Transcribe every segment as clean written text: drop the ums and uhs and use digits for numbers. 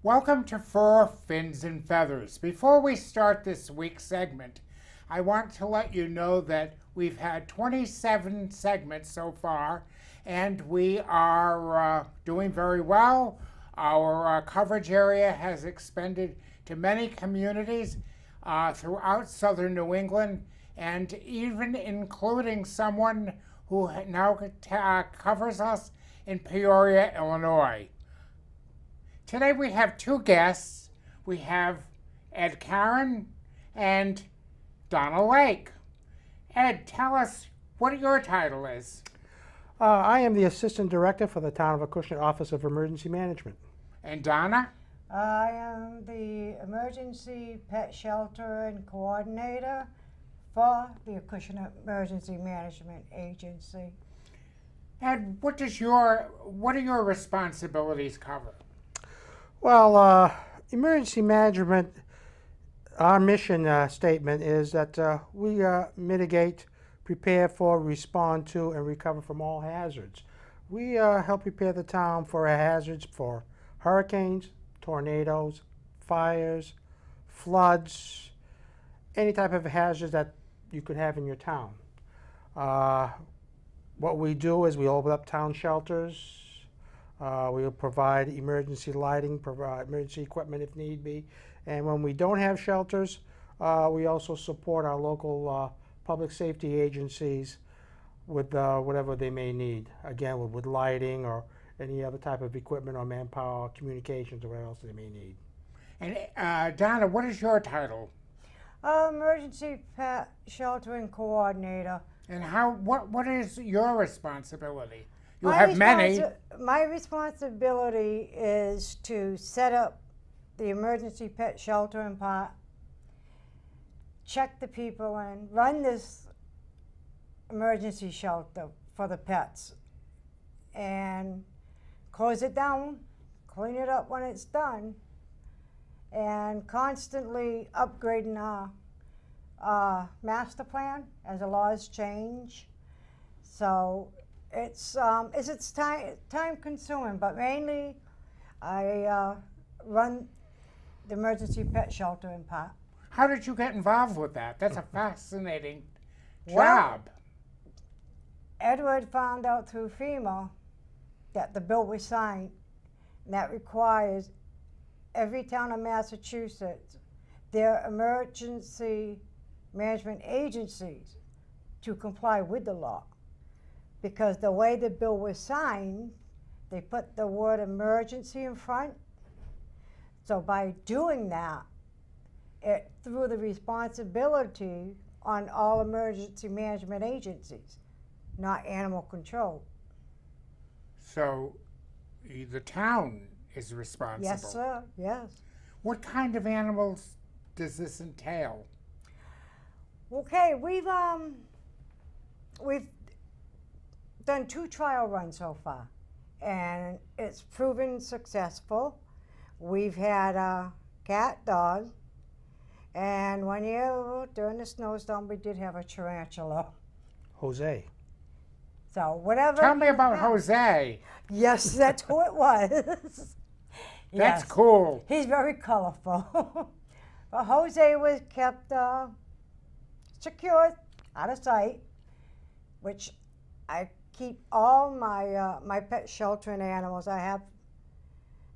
Welcome to Fur, Fins, and Feathers. Before we start this week's segment, I want to let you know that we've had 27 segments so far, and we are doing very well. Our coverage area has expanded to many communities throughout southern New England, and even including someone who now covers us in Peoria, Illinois. Today we have two guests. We have Ed Caron and Donna Lake. Ed, tell us what your title is. I am the Assistant Director for the Town of Acushnet Office of Emergency Management. And Donna? I am the Emergency Pet Shelter and Coordinator for the Acushnet Emergency Management Agency. Ed, what do your responsibilities cover? Well, emergency management, our mission statement is that we mitigate, prepare for, respond to, and recover from all hazards. We help prepare the town for hazards for hurricanes, tornadoes, fires, floods, any type of hazards that you could have in your town. What we do is we open up town shelters. We will provide emergency lighting, provide emergency equipment if need be. And when we don't have shelters, we also support our local public safety agencies with whatever they may need. Again, with lighting or any other type of equipment or manpower, communications, or what else they may need. And Donna, what is your title? Emergency Pet Sheltering Coordinator. And what is your responsibility? You have many. My responsibility is to set up the emergency pet shelter in part, check the people in, run this emergency shelter for the pets, and close it down, clean it up when it's done, and constantly upgrading our master plan as the laws change. So it's time consuming, but mainly I run the emergency pet shelter in part. How did you get involved with that? That's a fascinating job. Well, Edward found out through FEMA that the bill was signed, and that requires every town in Massachusetts, their emergency management agencies, to comply with the law. Because the way the bill was signed, they put the word emergency in front. So by doing that, it threw the responsibility on all emergency management agencies, not animal control. So the town is responsible. Yes, sir, yes. What kind of animals does this entail? Okay, we've done 2 trial runs so far, and it's proven successful. We've had a cat, dog, and one year during the snowstorm we did have a tarantula. Jose. So whatever. Tell me about Jose. Yes, that's who it was. That's Yes. cool. He's very colorful. But Jose was kept secure, out of sight, which I keep all my pet sheltering animals. I have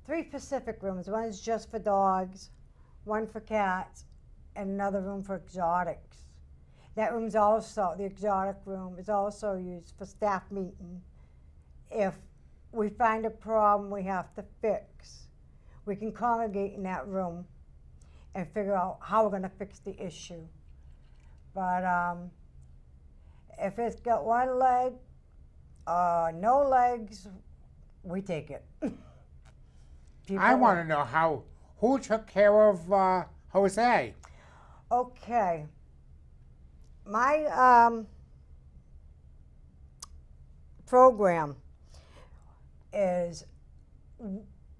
3 Pacific rooms. One is just for dogs, one for cats, and another room for exotics. That room's also, the exotic room is also used for staff meeting. If we find a problem we have to fix, we can congregate in that room and figure out how we're going to fix the issue. But if it's got one leg, no legs, we take it. I want to know who took care of Jose. Okay. My program is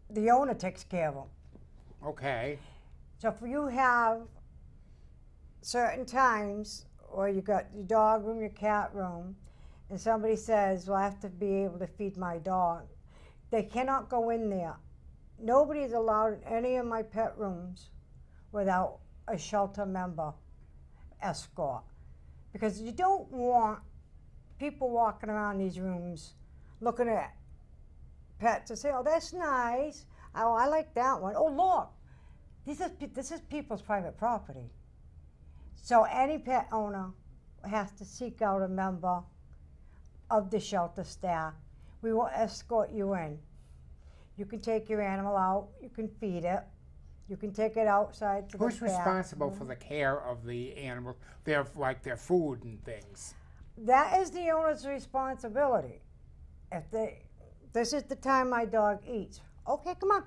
the owner takes care of them. Okay. So if you have certain times, or you got your dog room, your cat room, and somebody says, well, I have to be able to feed my dog, they cannot go in there nobody's allowed in any of my pet rooms without a shelter member escort. Because you don't want people walking around these rooms looking at pets and say, oh, that's nice. Oh, I like that one. Oh, look, this is people's private property. So any pet owner has to seek out a member of the shelter staff. We will escort you in. You can take your animal out, you can feed it, you can take it outside to Who's the responsible bathroom. for the care of the animal, their food and things? That is the owner's responsibility. If this is the time my dog eats. Okay, come on.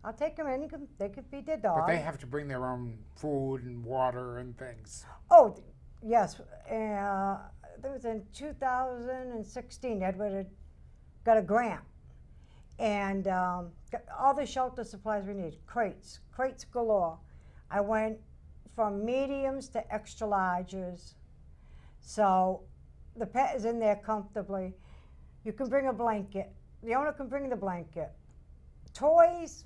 I'll take them in. They can feed their dog. But they have to bring their own food and water and things. Oh, yes. That was in 2016. Edward had got a grant. And got all the shelter supplies we need. Crates galore. I went from mediums to extra larges. So the pet is in there comfortably. You can bring a blanket. The owner can bring the blanket. Toys,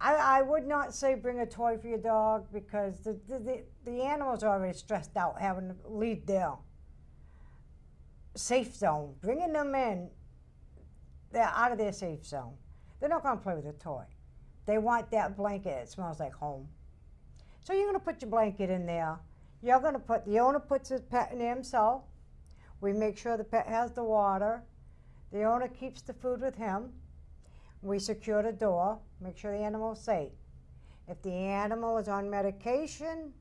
I would not say bring a toy for your dog because the animal's already stressed out having to leave their safe zone. Bringing them in, they're out of their safe zone. They're not going to play with a toy. They want that blanket that smells like home. So you're going to put your blanket in there. You're going to the owner puts his pet in there himself. We make sure the pet has the water. The owner keeps the food with him. We secure the door, make sure the animal is safe. If the animal is on medication,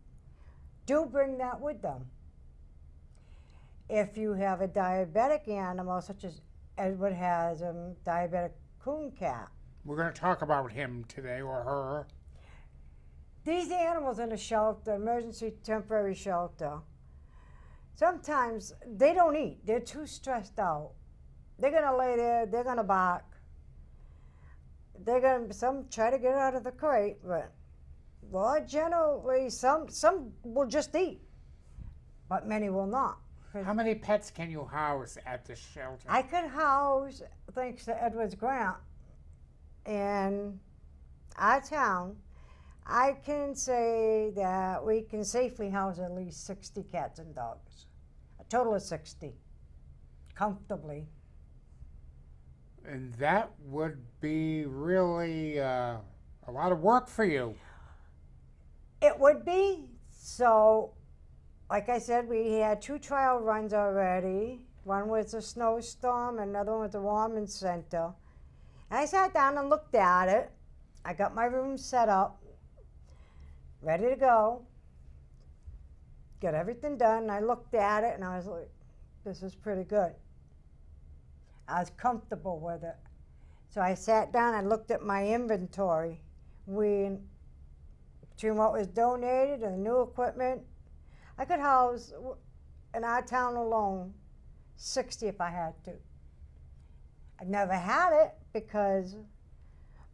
do bring that with them. If you have a diabetic animal, such as Edward has a diabetic coon cat. We're going to talk about him today, or her. These animals in a shelter, emergency temporary shelter, sometimes they don't eat. They're too stressed out. They're going to lay there, they're going to bark. They're going to try to get out of the crate, but well, generally some will just eat, but many will not. How many pets can you house at the shelter? I could house, thanks to Edward's grant, in our town, I can say that we can safely house at least 60 cats and dogs. A total of 60, comfortably. And that would be really a lot of work for you. It would be. So, like I said, we had 2 trial runs already. One was a snowstorm, another one was a warming center. And I sat down and looked at it. I got my room set up, ready to go. Got everything done. I looked at it and I was like, this is pretty good. I was comfortable with it. So I sat down and looked at my inventory. Between what was donated and the new equipment, I could house, in our town alone, 60 if I had to. I never had it because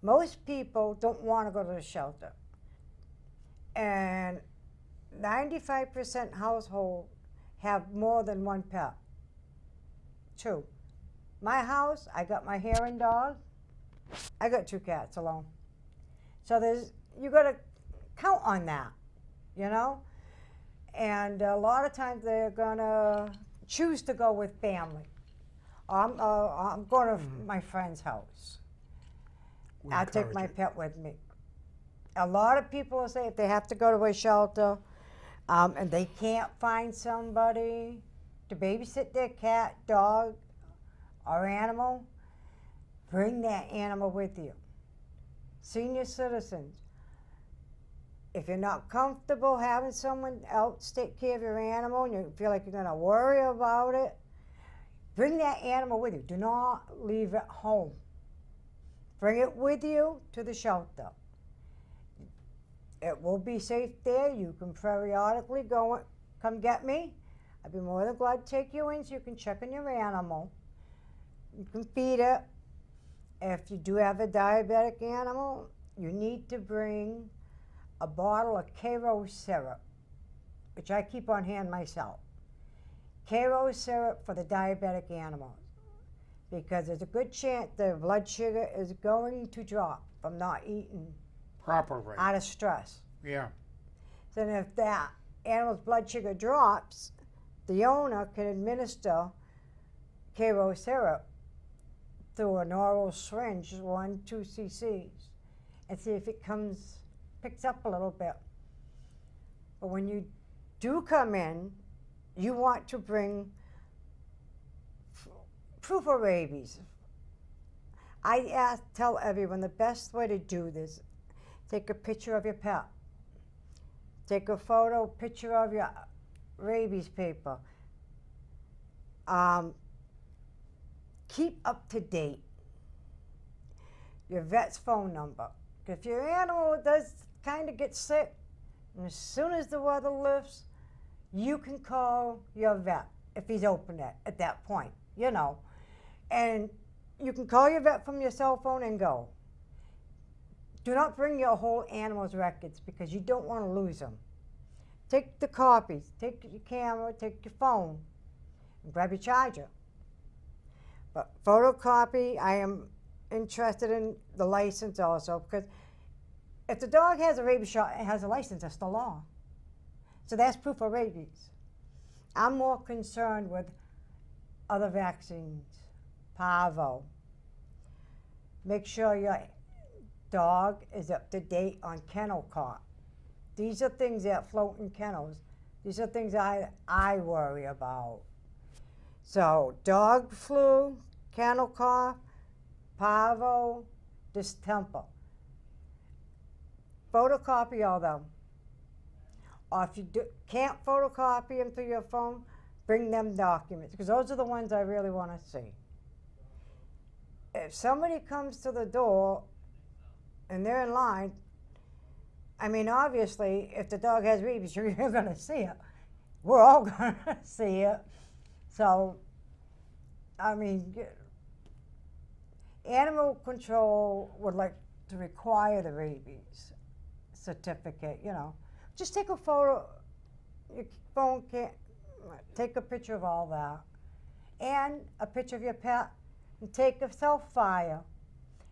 most people don't want to go to the shelter. And 95% households have more than 1 pet. 2. My house, I got my Heron dog. I got 2 cats alone. So you got to count on that, you know? And a lot of times they're going to choose to go with family. I'm going to my friend's house. I'll take my pet with me. A lot of people will say if they have to go to a shelter and they can't find somebody to babysit their cat, dog, or animal, bring that animal with you. Senior citizens, if you're not comfortable having someone else take care of your animal and you feel like you're going to worry about it, bring that animal with you. Do not leave it home. Bring it with you to the shelter. It will be safe there. You can periodically come get me. I'd be more than glad to take you in so you can check on your animal. You can feed it. If you do have a diabetic animal, you need to bring a bottle of Caron syrup, which I keep on hand myself. Caron syrup for the diabetic animals. because there's a good chance their blood sugar is going to drop from not eating Properly. out of stress. Yeah. So if that animal's blood sugar drops, the owner can administer Caron syrup through an oral syringe, 2 cc's, and see if it picks up a little bit. But when you do come in, you want to bring proof of rabies. I tell everyone the best way to do this, take a picture of your pet. Take a picture of your rabies paper. Keep up to date your vet's phone number. If your animal does kind of get sick, and as soon as the weather lifts, you can call your vet if he's open at that point, you know. And you can call your vet from your cell phone and go. Do not bring your whole animal's records because you don't want to lose them. Take the copies, take your camera, take your phone, and grab your charger. But photocopy, I am interested in the license also, because if the dog has a rabies shot and has a license, that's the law. So that's proof of rabies. I'm more concerned with other vaccines, parvo. Make sure your dog is up to date on kennel cough. These are things that float in kennels. These are things I worry about. So dog flu, kennel cough, parvo, distemper. Photocopy all them. Or if you can't photocopy them through your phone, bring them documents, because those are the ones I really want to see. If somebody comes to the door and they're in line, I mean, obviously, if the dog has rabies, you're going to see it. We're all going to see it. So, I mean, animal control would like to require the rabies certificate, you know. Just take a photo, your phone can't, take a picture of all that, and a picture of your pet, and take a self-fire,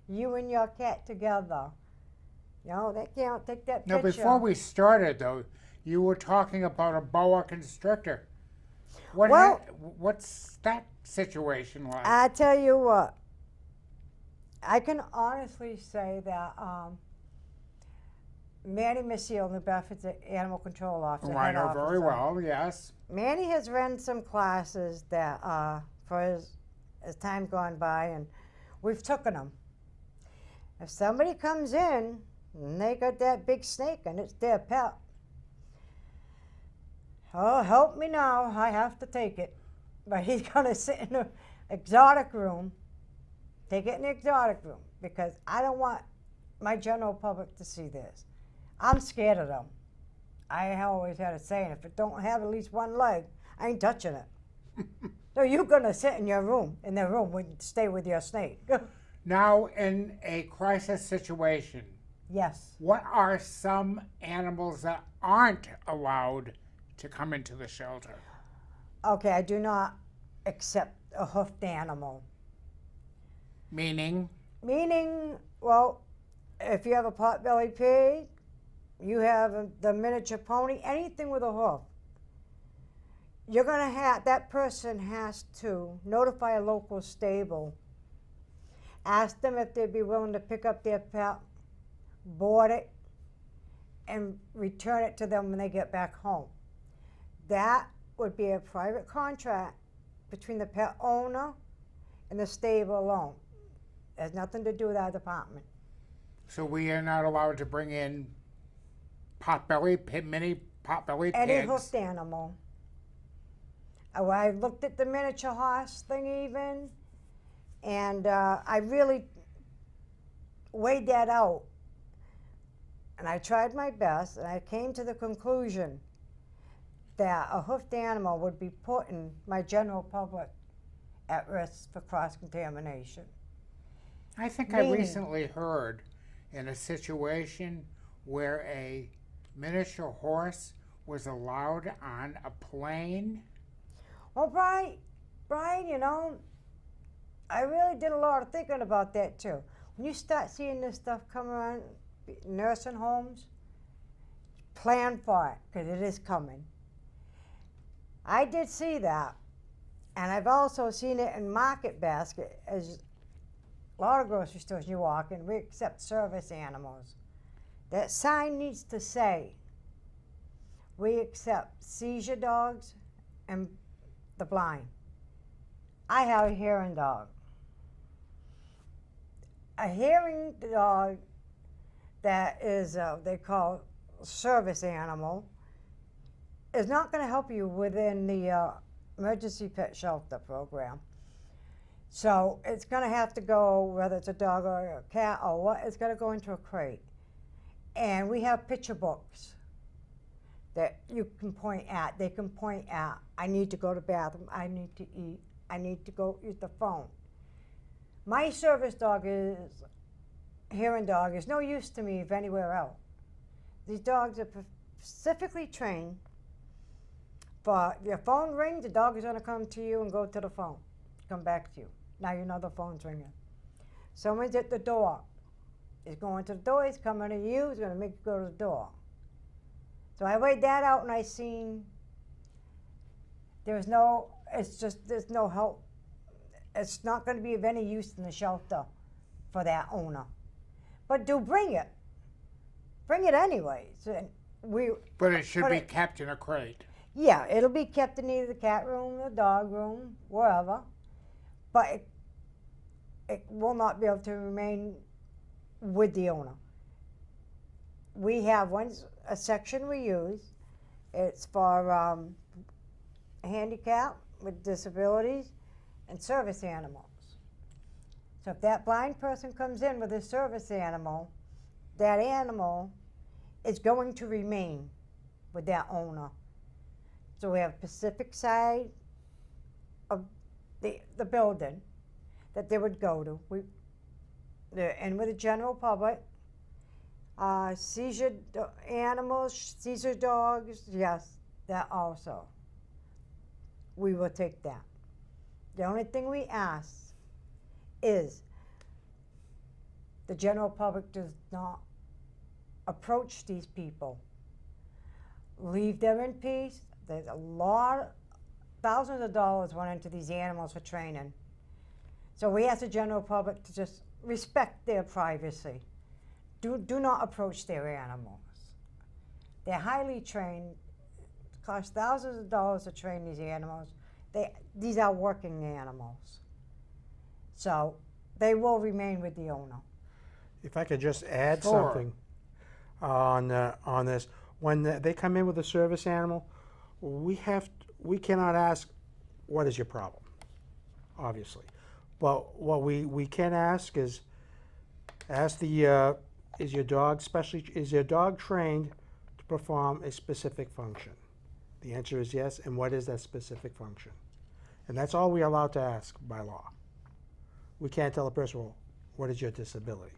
you and your cat together. You know, they can't take that Now, picture. before we started, though, you were talking about a boa constrictor. What's that situation like? I tell you what, I can honestly say that Manny Maciel, New Bedford's animal control officer, I head know very officer. well, yes. Manny has run some classes that for as time gone by, and we've taken them. If somebody comes in and they got that big snake and it's their pet, oh, help me now, I have to take it. But he's gonna sit in the exotic room, take it in the exotic room, because I don't want my general public to see this. I'm scared of them. I always had a saying, if it don't have at least one leg, I ain't touching it. So you're gonna sit in your room, stay with your snake. Now, in a crisis situation, Yes. what are some animals that aren't allowed to come into the shelter? Okay, I do not accept a hoofed animal. Meaning? Meaning, well, if you have a pot-bellied pig, you have the miniature pony, anything with a hoof, you're gonna have, that person has to notify a local stable, ask them if they'd be willing to pick up their pet, board it, and return it to them when they get back home. That would be a private contract between the pet owner and the stable alone. It has nothing to do with our department. So we are not allowed to bring in mini pot-bellied Any pigs? hoofed animal. I looked at the miniature horse thing even, and I really weighed that out. And I tried my best, and I came to the conclusion that a hoofed animal would be putting my general public at risk for cross-contamination. I think I recently heard in a situation where a miniature horse was allowed on a plane. Well, Brian, you know, I really did a lot of thinking about that too. When you start seeing this stuff come around nursing homes, plan for it because it is coming. I did see that, and I've also seen it in Market Basket. As a lot of grocery stores you walk in, we accept service animals. That sign needs to say, we accept seizure dogs and the blind. I have a hearing dog. A hearing dog that is, they call service animal, is not going to help you within the emergency pet shelter program. So it's going to have to go, whether it's a dog or a cat or what, it's going to go into a crate. And we have picture books that you can point at. They can point at, I need to go to the bathroom, I need to eat, I need to go use the phone. My service dog is, hearing dog, is no use to me if anywhere else. These dogs are specifically trained for, if your phone rings, the dog is going to come to you and go to the phone, come back to you. Now you know the phone's ringing. Someone's at the door. He's going to the door, he's coming to you, he's going to make you go to the door. So I weighed that out and I seen there's no help. It's not going to be of any use in the shelter for that owner. But do bring it. Bring it anyways. And But it should be kept in a crate. yeah, it'll be kept in either the cat room, the dog room, wherever. But it will not be able to remain with the owner. We have a section we use. It's for handicap with disabilities and service animals. So if that blind person comes in with a service animal, that animal is going to remain with that owner. So we have a specific side of the building that they would go to. They're in with the general public. Seizure animals, seizure dogs, yes, that also. We will take that. The only thing we ask is the general public does not approach these people. Leave them in peace. There's a lot, thousands of dollars went into these animals for training. So we ask the general public to just respect their privacy. Do not approach their animals. They're highly trained. It costs thousands of dollars to train these animals. These are working animals. So they will remain with the owner. If I could just add Sure. something on this. When they come in with a service animal, we cannot ask, what is your problem? Obviously. But what we can ask is, is your dog trained to perform a specific function? The answer is yes, and what is that specific function? And that's all we're allowed to ask by law. We can't tell a person, well, what is your disability?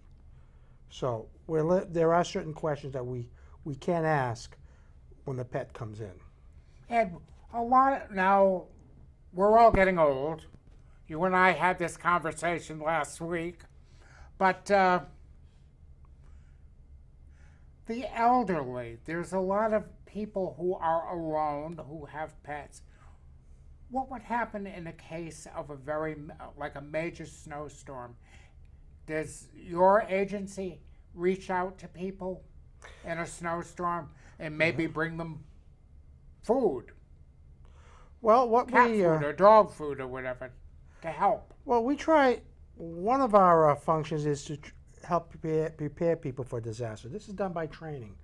So there are certain questions that we can't ask when the pet comes in. Ed, now, we're all getting old. You and I had this conversation last week. But the elderly, there's a lot of people who are alone who have pets. What would happen in a case of like a major snowstorm? Does your agency reach out to people in a snowstorm and maybe bring them food? Well, Cat food or dog food or whatever to help. Well, we try. One of our functions is to help prepare people for disaster. This is done by training.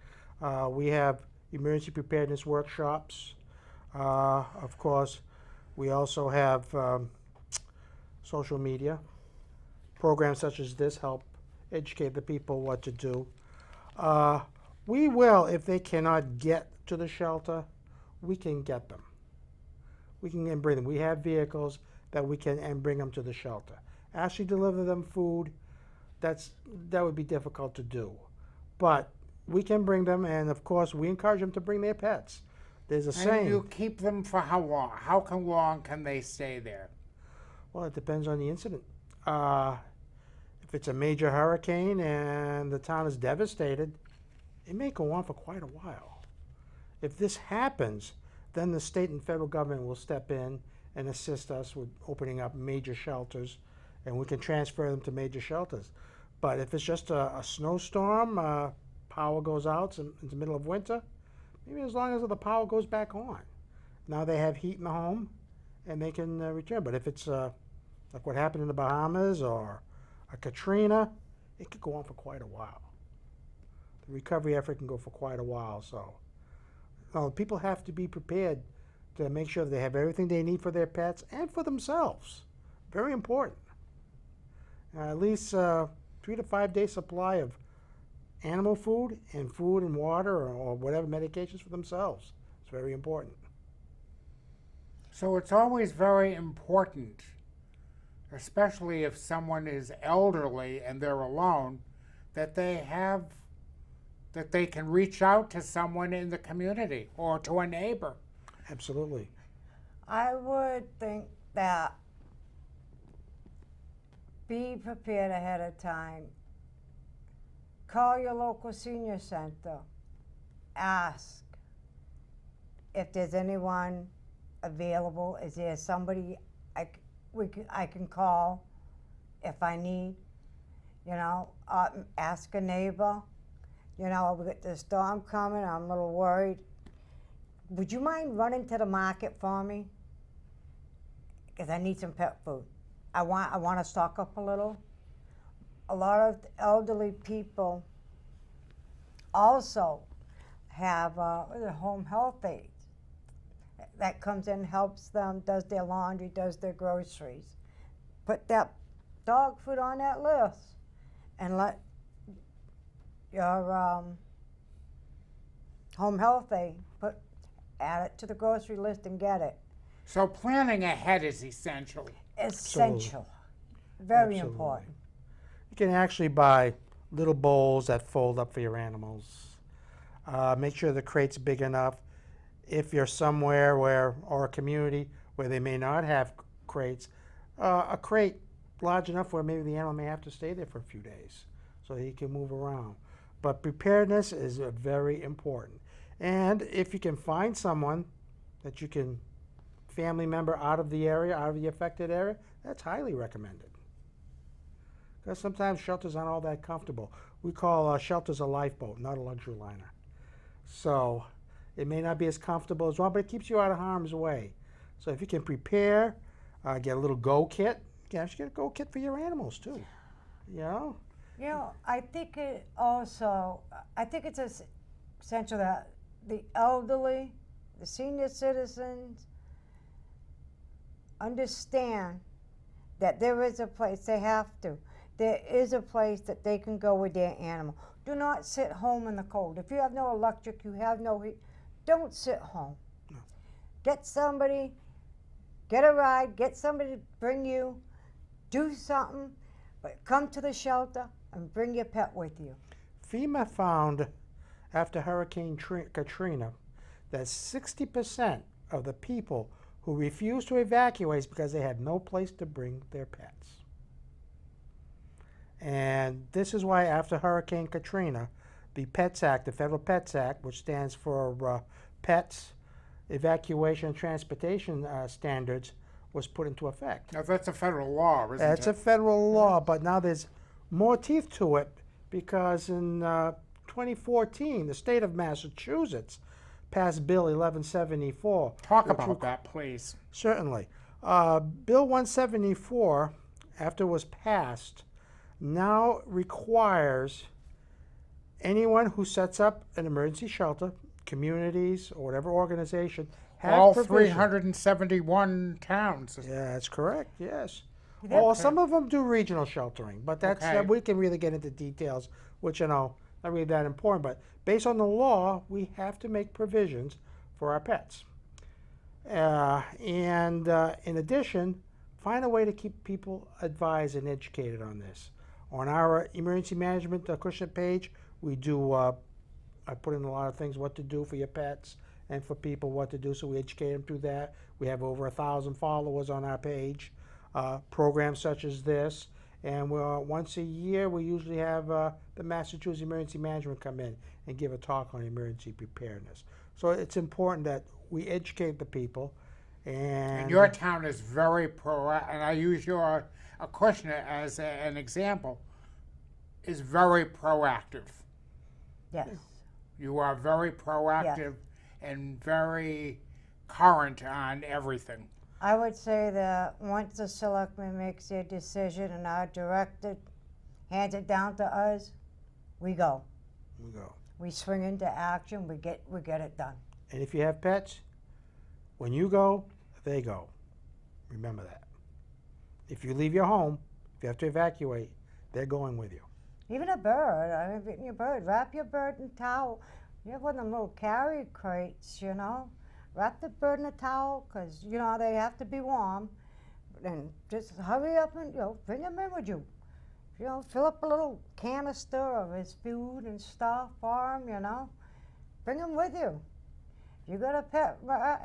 We have emergency preparedness workshops. Of course, we also have social media. Programs such as this help educate the people what to do. We will, if they cannot get to the shelter, we can get them. We can bring them. We have vehicles that we can bring them to the shelter. Actually deliver them food, that would be difficult to do. But we can bring them, and of course we encourage them to bring their pets. There's a saying. And you keep them for how long? How long can they stay there? Well, it depends on the incident. if it's a major hurricane and the town is devastated, it may go on for quite a while. If this happens, then the state and federal government will step in and assist us with opening up major shelters, and we can transfer them to major shelters. But if it's just a snowstorm, power goes out in the middle of winter, maybe as long as the power goes back on. Now they have heat in the home, and they can return. But if it's like what happened in the Bahamas or a Katrina, it could go on for quite a while. The recovery effort can go for quite a while. So people have to be prepared to make sure they have everything they need for their pets and for themselves. Very important. At least 3 to 5 day supply of animal food and water or whatever medications for themselves. It's very important. So it's always very important, especially if someone is elderly and they're alone, that they can reach out to someone in the community or to a neighbor. Absolutely. I would think that be prepared ahead of time. Call your local senior center. Ask if there's anyone available. Is there somebody I can call if I need? Ask a neighbor. We got the storm coming. I'm a little worried. Would you mind running to the market for me? Because I need some pet food. I want to stock up a little. A lot of elderly people also have home health aid that comes in, helps them, does their laundry, does their groceries. Put that dog food on that list and let your home health aid add it to the grocery list and get it. So planning ahead is essential. Essential. Very Absolutely. important. You can actually buy little bowls that fold up for your animals. Make sure the crate's big enough. If you're somewhere or a community where they may not have crates, a crate large enough where maybe the animal may have to stay there for a few days so he can move around. But preparedness is very important. And if you can find someone that you can, family member out of the area, out of the affected area, that's highly recommended. Because sometimes shelters aren't all that comfortable. We call shelters a lifeboat, not a luxury liner. So it may not be as comfortable as one, but it keeps you out of harm's way. So if you can prepare, get a little go kit. You can actually get a go kit for your animals too. I think it's essential that the elderly, the senior citizens understand that there is a place, there is a place that they can go with their animal. Do not sit home in the cold. If you have no electric, you have no heat, don't sit home. No. Get somebody, get a ride, get somebody to bring you, do something, but come to the shelter and bring your pet with you. FEMA found after Hurricane Katrina that 60% of the people who refused to evacuate is because they had no place to bring their pets. And this is why after Hurricane Katrina, the PETS Act, the Federal PETS Act, which stands for Pets, Evacuation and Transportation Standards, was put into effect. Now that's a federal law, isn't it? That's a federal law, but now there's more teeth to it because in 2014, the state of Massachusetts passed Bill 1174. Talk about that, please. Certainly. Bill 174, after it was passed, now requires anyone who sets up an emergency shelter, communities, or whatever organization, have All provision. 371 towns. Yeah, that's correct, yes. Yeah, Well, okay. some of them do regional sheltering, but that's Okay. we can really get into details, which, not really that important. But based on the law, we have to make provisions for our pets. And in addition, find a way to keep people advised and educated on this. On our emergency management Acushnet page, we do, I put in a lot of things, what to do for your pets and for people what to do, so we educate them through that. We have over 1,000 followers on our page. programs such as this. And once a year, we usually have the Massachusetts Emergency Management come in and give a talk on emergency preparedness. So it's important that we educate the people. And your town is very and I use your Acushnet as an example, is very proactive. Yes. You are very proactive and very current on everything. I would say that once the selectman makes their decision and our director hands it down to us, we go. We go. We swing into action. We get it done. And if you have pets, when you go, they go. Remember that. If you leave your home, if you have to evacuate, they're going with you. Even a bird. I mean, your bird. Wrap your bird in a towel. You have one of them little carry crates, you know. Wrap the bird in a towel because, you know, they have to be warm. And just hurry up and, you know, bring him in with you. You know, fill up a little canister of his food and stuff for him, you know. Bring him with you. If you got a pet rat,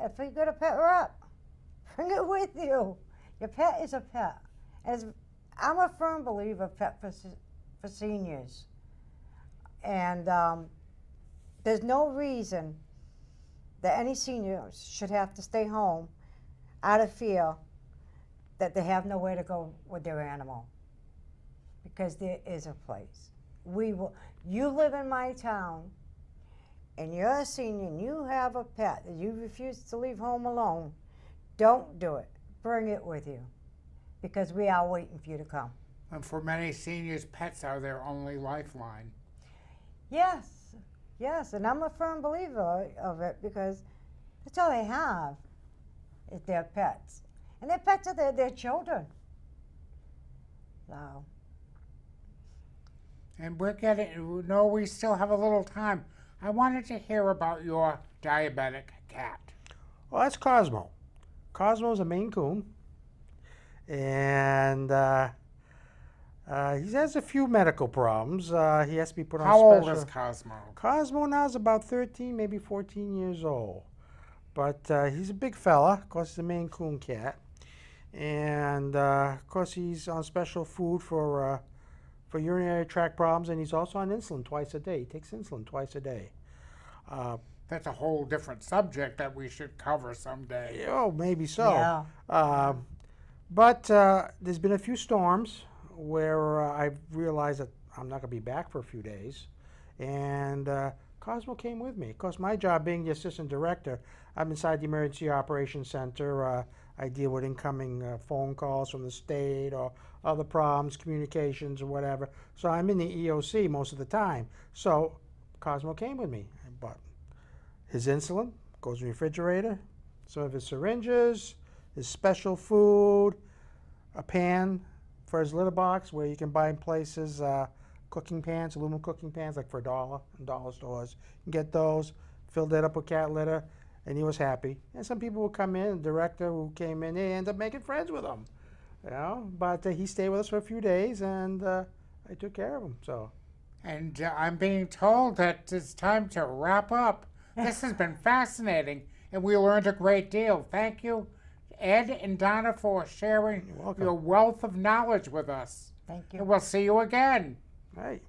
bring it with you. Your pet is a pet. I'm a firm believer of pet for seniors. And there's no reason that any seniors should have to stay home out of fear that they have nowhere to go with their animal. Because there is a place. You live in my town, and you're a senior, and you have a pet that you refuse to leave home alone. Don't do it. Bring it with you, because we are waiting for you to come. And for many seniors, pets are their only lifeline. Yes, and I'm a firm believer of it because that's all they have is their pets. And their pets are their children. So. And we still have a little time. I wanted to hear about your diabetic cat. Well, that's Cosmo. Cosmo's a Maine Coon. And he has a few medical problems. He has to be put on How special. old is Cosmo? Cosmo now is about 13, maybe 14 years old. But he's a big fella. Of course, he's a Maine Coon cat. And, of course, he's on special food for urinary tract problems, and he's also on insulin twice a day. He takes insulin twice a day. That's a whole different subject that we should cover someday. Oh, maybe so. Yeah. But there's been a few storms where I've realized that I'm not going to be back for a few days. And Cosmo came with me. Of course, my job being the assistant director, I'm inside the Emergency Operations Center. I deal with incoming phone calls from the state or other problems, communications or whatever. So I'm in the EOC most of the time. So Cosmo came with me. I bought his insulin, goes in the refrigerator, some of his syringes, his special food, a pan for his litter box where you can buy in places cooking pans, aluminum cooking pans, like for $1 in dollar stores. You can get those, filled it up with cat litter, and he was happy. And some people would come in, the director who came in, they end up making friends with him. You know, but he stayed with us for a few days, and I took care of him. So. And I'm being told that it's time to wrap up. This has been fascinating, and we learned a great deal. Thank you, Ed and Donna, for sharing your wealth of knowledge with us. Thank you. And we'll see you again. Hey.